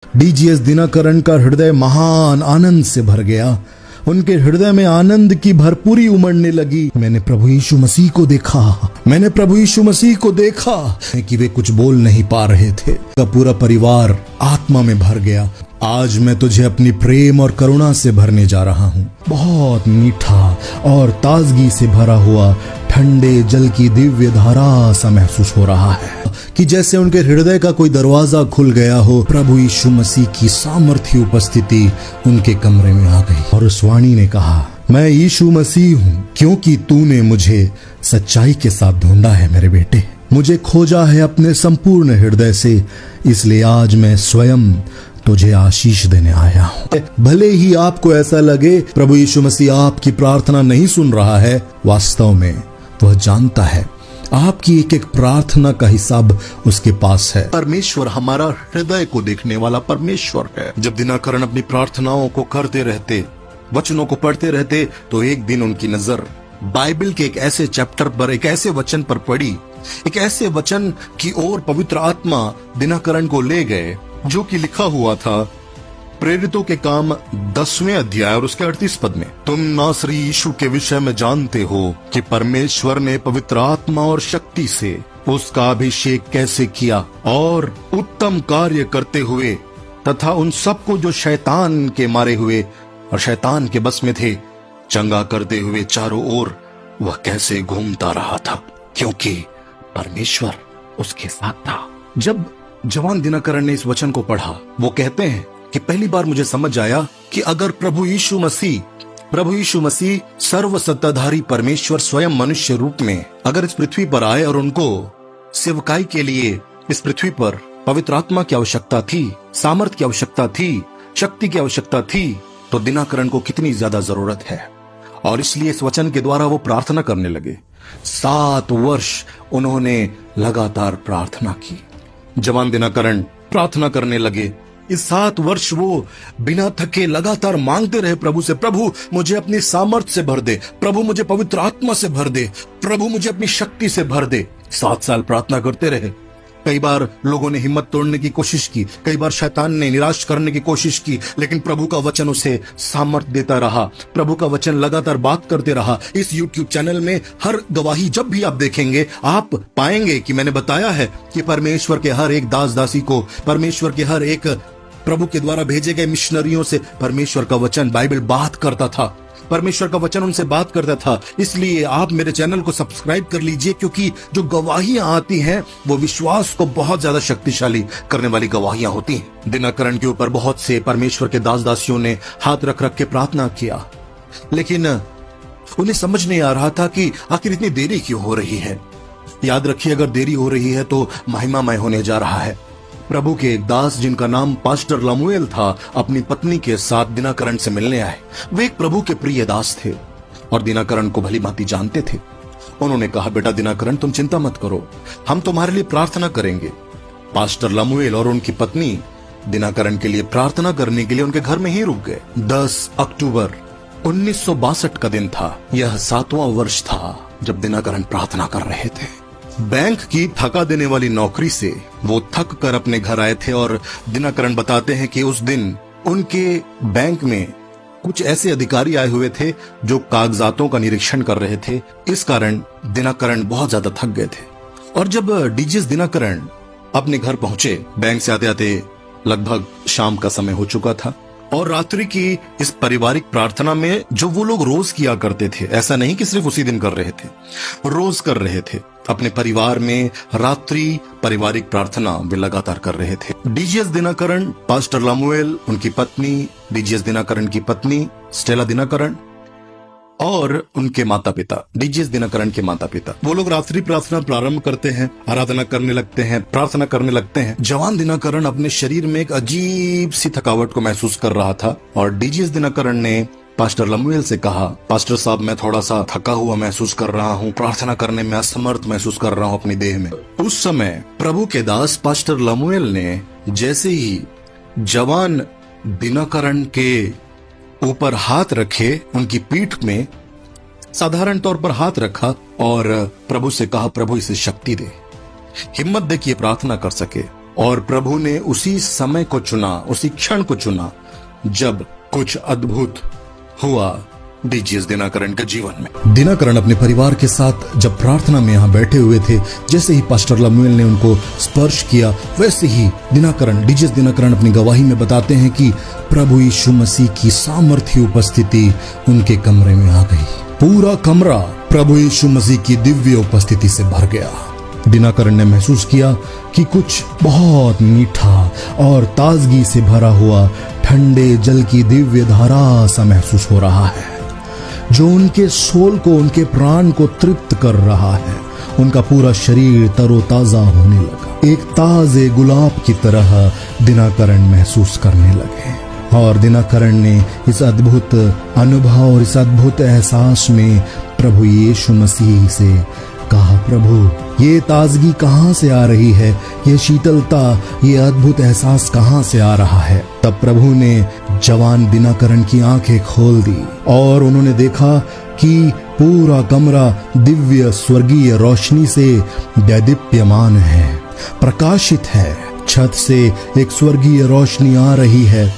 DGS दिनकरण का हृदय महान आनंद से भर गया। उनके हृदय में आनंद की भरपूरी उमड़ने लगी। मैंने प्रभु यीशु मसीह को देखा कि वे कुछ बोल नहीं पा रहे थे। का पूरा परिवार आत्मा में भर गया। आज मैं तुझे अपनी प्रेम और करुणा से भरने जा रहा हूँ। बहुत मीठा और ताजगी से भरा हुआ ठंडे जल की दिव्य धारा सा महसूस हो रहा है कि जैसे उनके हृदय का कोई दरवाजा खुल गया हो। प्रभु यीशु मसीह की सामर्थ्य उपस्थिति उनके कमरे में आ गई और उस वाणी ने कहा, मैं यीशु मसीह हूँ, क्योंकि तूने मुझे सच्चाई के साथ ढूंढा है मेरे बेटे। मुझे खोजा है अपने संपूर्ण हृदय से, इसलिए आज मैं स्वयं तुझे आशीष देने आया हूँ। भले ही आपको ऐसा लगे प्रभु यीशु मसीह आपकी प्रार्थना नहीं सुन रहा है, वास्तव में वह जानता है। आपकी एक एक प्रार्थना का हिसाब उसके पास है। परमेश्वर हमारा हृदय को देखने वाला परमेश्वर है। जब दिनकरण अपनी प्रार्थनाओं को करते रहते, वचनों को पढ़ते रहते, तो एक दिन उनकी नजर बाइबल के एक ऐसे चैप्टर पर, एक ऐसे वचन पर पड़ी, एक ऐसे वचन की ओर पवित्र आत्मा दिनकरण को ले गए, जो कि लिखा हुआ था प्रेरितों के काम 10वें अध्याय और उसके 38 पद में, तुम नासरी यीशु के विषय में जानते हो कि परमेश्वर ने पवित्र आत्मा और शक्ति से उसका अभिषेक कैसे किया और उत्तम कार्य करते हुए तथा उन सबको जो शैतान के मारे हुए और शैतान के बस में थे, चंगा करते हुए चारों ओर वह कैसे घूमता रहा था, क्योंकि परमेश्वर उसके साथ था। जब जवान दिनकरण ने इस वचन को पढ़ा, वो कहते हैं कि पहली बार मुझे समझ आया कि अगर प्रभु यीशु मसीह सर्व सत्ताधारी परमेश्वर स्वयं मनुष्य रूप में अगर इस पृथ्वी पर आए और उनको सेवकाई के लिए इस पृथ्वी पर पवित्र आत्मा की आवश्यकता थी, सामर्थ की आवश्यकता थी, शक्ति की आवश्यकता थी, तो दिनकरण को कितनी ज्यादा जरूरत है। और इसलिए इस वचन के द्वारा वो प्रार्थना करने लगे। 7 वर्ष उन्होंने लगातार प्रार्थना की। जवान दिनकरण प्रार्थना करने लगे। इस 7 वर्ष वो बिना थके लगातार मांगते रहे प्रभु से, प्रभु मुझे अपनी सामर्थ्य से भर दे, प्रभु मुझे पवित्र आत्मा से भर दे, प्रभु मुझे अपनी शक्ति से भर दे। 7 साल प्रार्थना करते रहे। कई बार लोगों ने हिम्मत तोड़ने की कोशिश की, कई बार शैतान ने निराश करने की कोशिश की, लेकिन प्रभु का वचन उसे सामर्थ्य देता रहा। प्रभु का वचन लगातार बात करते रहा। इस YouTube चैनल में हर गवाही जब भी आप देखेंगे, आप पाएंगे कि मैंने बताया है कि परमेश्वर के हर एक दास दासी को, परमेश्वर के हर एक प्रभु के द्वारा भेजे गए मिशनरियों से परमेश्वर का वचन, बाइबल बात करता था। परमेश्वर का वचन उनसे बात करता था। इसलिए आप मेरे चैनल को सब्सक्राइब कर लीजिए, क्योंकि जो गवाहियां आती हैं वो विश्वास को बहुत ज्यादा शक्तिशाली करने वाली गवाहियां होती हैं। दिनकरण के ऊपर बहुत से परमेश्वर के दास दासियों ने हाथ रख रख के प्रार्थना किया, लेकिन उन्हें समझ नहीं आ रहा था कि आखिर इतनी देरी क्यों हो रही है। याद रखिए, अगर देरी हो रही है तो महिमामय होने जा रहा है। प्रभु के एक दास जिनका नाम पास्टर लमुएल था, अपनी पत्नी के साथ दिनकरण से मिलने आए। वे एक प्रभु के प्रिय दास थे और दिनकरण को भली भांति जानते थे। उन्होंने कहा, बेटा दिनकरण, तुम चिंता मत करो, हम तुम्हारे लिए प्रार्थना करेंगे। पास्टर लमुएल और उनकी पत्नी दिनकरण के लिए प्रार्थना करने के लिए उनके घर में ही रुक गए। 10 अक्टूबर 1962 का दिन था। यह 7वां वर्ष था जब दिनकरण प्रार्थना कर रहे थे। बैंक की थका देने वाली नौकरी से वो थक कर अपने घर आए थे और दिनकरण बताते हैं कि उस दिन उनके बैंक में कुछ ऐसे अधिकारी आए हुए थे जो कागजातों का निरीक्षण कर रहे थे। इस कारण दिनकरण बहुत ज्यादा थक गए थे। और जब डीजीएस दिनकरण अपने घर पहुंचे, बैंक से आते आते लगभग शाम का समय हो चुका था। और रात्रि की इस पारिवारिक प्रार्थना में जो वो लोग रोज किया करते थे, ऐसा नहीं कि सिर्फ उसी दिन कर रहे थे, रोज कर रहे थे, अपने परिवार में रात्रि पारिवारिक प्रार्थना वे लगातार कर रहे थे। डीजीएस दिनकरण, पास्टर लमुएल, उनकी पत्नी, डीजीएस दिनकरण की पत्नी स्टेला दिनकरण और उनके माता पिता, डीजीएस दिनकरण के माता पिता, वो लोग रात्रि प्रार्थना प्रारंभ करते हैं, आराधना करने लगते हैं, प्रार्थना करने लगते हैं। जवान दिनकरण अपने शरीर में एक अजीब सी थकावट को महसूस कर रहा था और डीजीएस दिनकरण ने पास्टर लमुएल से कहा, पास्टर साहब, मैं थोड़ा सा थका हुआ महसूस कर रहा हूँ, प्रार्थना करने में असमर्थ महसूस कर रहा हूँ अपनी देह में। उस समय प्रभु के दास पास्टर लमुएल ने जैसे ही जवान दिनकरण के ऊपर हाथ रखे, उनकी पीठ में साधारण तौर पर हाथ रखा और प्रभु से कहा, प्रभु इसे शक्ति दे, हिम्मत दे कि ये प्रार्थना कर सके। और प्रभु ने उसी समय को चुना, उसी क्षण को चुना जब कुछ अद्भुत हुआ डीजीएस दिनाकरण के जीवन में। दिनाकरण अपने परिवार के साथ जब प्रार्थना में यहाँ बैठे हुए थे, जैसे ही पास्टर लमुएल ने उनको स्पर्श किया, वैसे ही डीजीएस दिनाकरण अपनी गवाही में बताते हैं कि प्रभु यीशु मसीह की सामर्थ्य उपस्थिति उनके कमरे में आ गई। पूरा कमरा प्रभु यीशु मसीह की दिव्य उपस्थिति से भर गया। दिनाकरण ने महसूस किया कि कुछ बहुत मीठा और ताजगी से भरा हुआ ठंडे जल की दिव्य धारा सा महसूस हो रहा है, जो उनके सोल को, उनके प्राण को तृप्त कर रहा है। उनका पूरा शरीर तरोताजा होने लगा। एक ताजे गुलाब की तरह दिनाकरण महसूस करने लगे। और दिनाकरण ने इस अद्भुत अनुभव और इस अद्भुत एहसास में प्रभु यीशु मसीह से कहा, प्रभु ये ताजगी कहाँ से आ रही है, ये शीतलता, ये अद्भुत एहसास कहाँ से आ रहा है। तब प्रभु ने जवान दिनाकरण की आंखें खोल दी और उन्होंने देखा कि पूरा कमरा दिव्य स्वर्गीय रोशनी से दैदीप्यमान है, प्रकाशित है। छत से एक स्वर्गीय रोशनी आ रही है।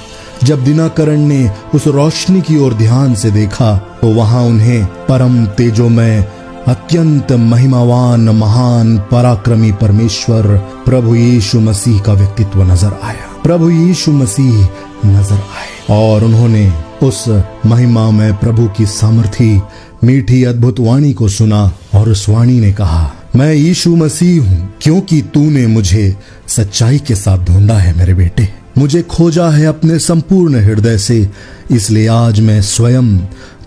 जब दिनाकरण ने उस रोशनी की ओर ध्यान से देखा तो वहां उन्हें परम तेजोमय, अत्यंत महिमावान, महान, पराक्रमी परमेश्वर प्रभु यीशु मसीह का व्यक्तित्व नजर आया। प्रभु यीशु मसीह नजर आए और उन्होंने उस महिमा में प्रभु की सामर्थी मीठी अद्भुत वाणी को सुना। और उस वाणी ने कहा, मैं यीशु मसीह हूँ, क्योंकि तूने मुझे सच्चाई के साथ ढूंढा है मेरे बेटे। मुझे खोजा है अपने संपूर्ण हृदय से, इसलिए आज मैं स्वयं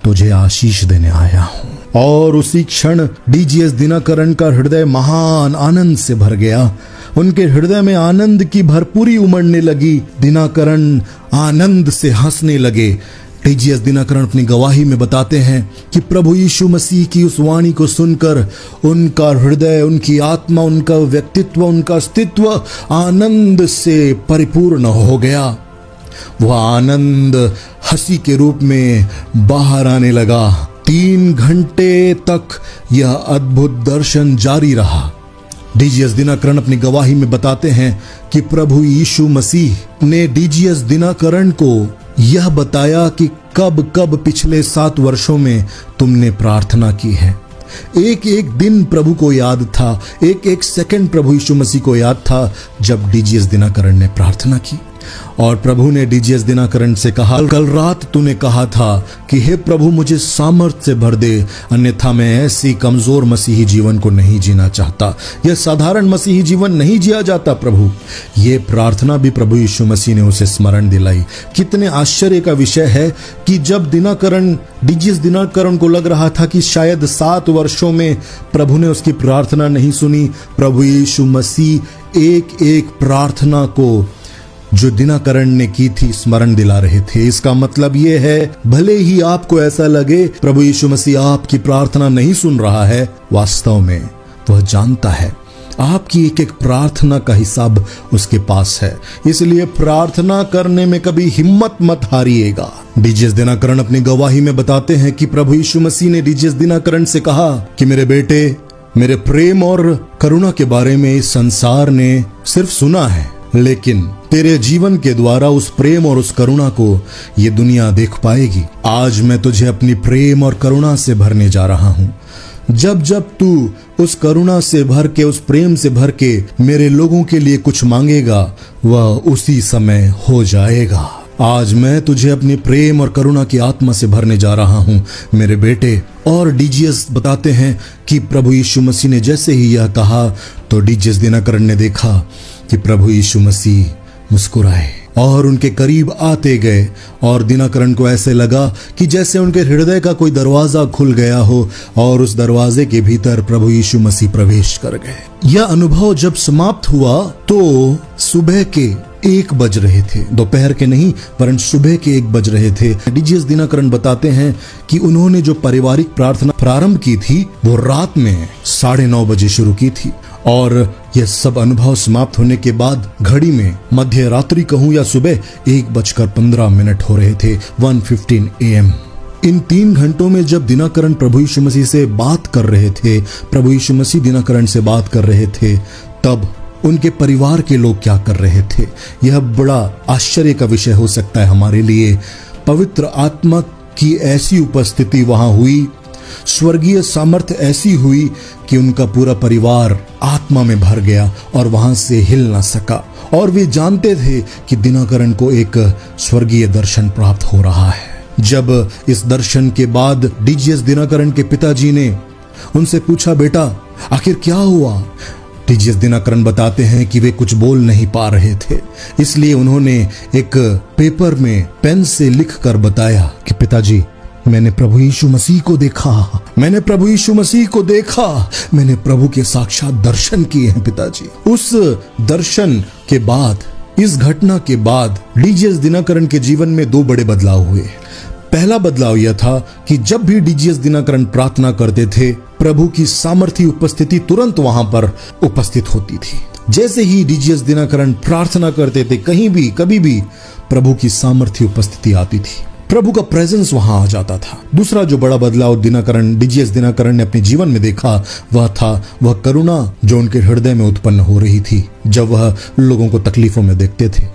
तुझे आशीष देने आया हूँ। और उसी क्षण डीजीएस दिनाकरण का हृदय महान आनंद से भर गया। उनके हृदय में आनंद की भरपूरी उमड़ने लगी। दिनाकरण आनंद से हंसने लगे। डीजीएस दिनाकरण अपनी गवाही में बताते हैं कि प्रभु यीशु मसीह की उस वाणी को सुनकर उनका हृदय, उनकी आत्मा, उनका व्यक्तित्व, उनका अस्तित्व आनंद से परिपूर्ण हो गया। वह आनंद हंसी के रूप में बाहर आने लगा। 3 घंटे तक यह अद्भुत दर्शन जारी रहा। डीजीएस दिनाकरण अपनी गवाही में बताते हैं कि प्रभु यीशु मसीह ने डीजीएस दिनाकरण को यह बताया कि कब कब पिछले 7 वर्षों में तुमने प्रार्थना की है। एक एक दिन प्रभु को याद था, एक एक सेकंड प्रभु यीशु मसीह को याद था जब डीजीएस दिनाकरण ने प्रार्थना की। और प्रभु ने डीजीएस दिनाकरण से कहा, कल रात तूने कहा था कि हे प्रभु मुझे सामर्थ्य से भर दे, अन्यथा मैं ऐसी कमजोर मसीही जीवन को नहीं जीना चाहता। यह साधारण मसीही जीवन नहीं जिया जाता प्रभु। ये प्रार्थना भी प्रभु यीशु मसीह ने उसे स्मरण दिलाई। कितने आश्चर्य का विषय है कि जब डीजीएस दिनाकरण को लग रहा था कि शायद 7 वर्षों में प्रभु ने उसकी प्रार्थना नहीं सुनी, प्रभु यीशु मसीह एक एक प्रार्थना को जो दिनाकरण ने की थी स्मरण दिला रहे थे। इसका मतलब यह है, भले ही आपको ऐसा लगे प्रभु यीशु मसीह आपकी प्रार्थना नहीं सुन रहा है, वास्तव में वह जानता है। आपकी एक एक प्रार्थना का हिसाब उसके पास है। इसलिए प्रार्थना करने में कभी हिम्मत मत हारिएगा। डीजीएस दिनाकरण अपनी गवाही में बताते हैं कि प्रभु यीशु मसीह ने डीजीएस दिनाकरण से कहा कि मेरे बेटे, मेरे प्रेम और करुणा के बारे में इस संसार ने सिर्फ सुना है, लेकिन तेरे जीवन के द्वारा उस प्रेम और उस करुणा को ये दुनिया देख पाएगी। आज मैं तुझे अपनी प्रेम और करुणा से भरने जा रहा हूँ। जब जब तू उस करुणा से भर के, उस प्रेम से भर के मेरे लोगों के लिए कुछ मांगेगा, वह उसी समय हो जाएगा। आज मैं तुझे अपनी प्रेम और करुणा की आत्मा से भरने जा रहा हूँ मेरे बेटे। और डीजीएस बताते हैं कि प्रभु यीशु मसीह ने जैसे ही यह कहा तो डीजीएस दिनाकरण ने देखा कि प्रभु यीशु मसीह मुस्कुराए और उनके करीब आते गए। और दिनाकरण को ऐसे लगा कि जैसे उनके हृदय का कोई दरवाजा खुल गया हो और उस दरवाजे के भीतर प्रभु यीशु मसीह प्रवेश कर गए। यह अनुभव जब समाप्त हुआ तो सुबह के 1 बज रहे थे, दोपहर के नहीं वरन सुबह के 1 बज रहे थे। डीजीएस दिनाकरण बताते हैं कि उन्होंने जो पारिवारिक प्रार्थना प्रारंभ की थी वो रात में 9:30 बजे शुरू की थी। और यह सब अनुभव समाप्त होने के बाद घड़ी में मध्य रात्रि कहूं या सुबह 1:15 हो रहे थे, 1:15 AM। इन 3 घंटों में जब दिनाकरण प्रभु यीशु मसीह से बात कर रहे थे, प्रभु यीशु मसीह दिनाकरण से बात कर रहे थे, तब उनके परिवार के लोग क्या कर रहे थे। यह बड़ा आश्चर्य का विषय हो सकता है हमारे लिए। पवित्र आत्मा की ऐसी उपस्थिति वहां हुई, स्वर्गीय सामर्थ्य ऐसी हुई कि उनका पूरा परिवार आत्मा में भर गया और वहां से हिल ना सका। और वे जानते थे कि दिनकरन को एक स्वर्गीय दर्शन प्राप्त हो रहा है। जब इस दर्शन के बाद डीजीएस दिनकरन के पिताजी ने उनसे पूछा, बेटा आखिर क्या हुआ? डीजीएस दिनकरन बताते हैं कि वे कुछ बोल नहीं पा रहे थे, इसलिए उन्होंने एक पेपर में पेन से लिखकर बताया कि पिताजी, मैंने प्रभु यीशु मसीह को देखा, मैंने प्रभु यीशु मसीह को देखा, मैंने प्रभु के साक्षात दर्शन किए हैं पिताजी। उस दर्शन के बाद, इस घटना के बाद डीजीएस दिनकरन के जीवन में दो बड़े बदलाव हुए। पहला बदलाव यह था कि जब भी डीजीएस दिनकरन प्रार्थना करते थे, प्रभु की सामर्थ्य उपस्थिति तुरंत वहां पर उपस्थित होती थी। जैसे ही डीजीएस दिनकरन प्रार्थना करते थे, कहीं भी कभी भी प्रभु की सामर्थ्य उपस्थिति आती थी, प्रभु का प्रेजेंस वहां आ जाता था। दूसरा जो बड़ा बदलाव डीजीएस दिनकरन ने अपने जीवन में देखा, वह करुणा जो उनके हृदय में उत्पन्न हो रही थी जब वह लोगों को तकलीफों में देखते थे।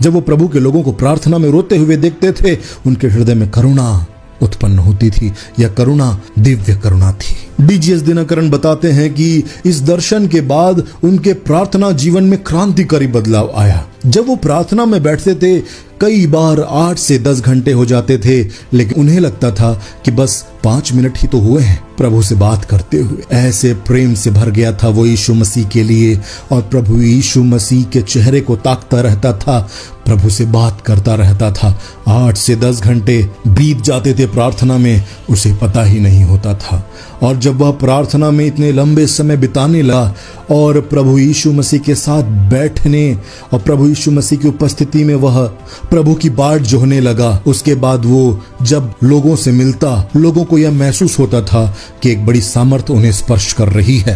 जब वो प्रभु के लोगों को प्रार्थना में रोते हुए देखते थे, उनके हृदय में करुणा उत्पन्न होती थी। यह करुणा दिव्य करुणा थी। डीजीएस दिनकरन बताते हैं कि इस दर्शन के बाद उनके प्रार्थना जीवन में क्रांतिकारी बदलाव आया। जब वो प्रार्थना में बैठते थे, कई बार 8 से 10 घंटे हो जाते थे, लेकिन उन्हें लगता था कि बस 5 मिनट ही तो हुए हैं प्रभु से बात करते हुए। ऐसे प्रेम से भर गया था वो यीशु मसीह के लिए, और प्रभु यीशु मसीह के चेहरे को ताकता रहता था, प्रभु से बात करता रहता था। 8 से 10 घंटे बीत जाते थे प्रार्थना में, उसे पता ही नहीं होता था। और जब वह प्रार्थना में इतने लंबे समय बिताने लगा और प्रभु यीशु मसीह के साथ बैठने और प्रभु यीशु मसीह की उपस्थिति में वह प्रभु की बाट जोहने लगा, उसके बाद वो जब लोगों से मिलता, लोगों को यह महसूस होता था कि एक बड़ी सामर्थ उन्हें स्पर्श कर रही है।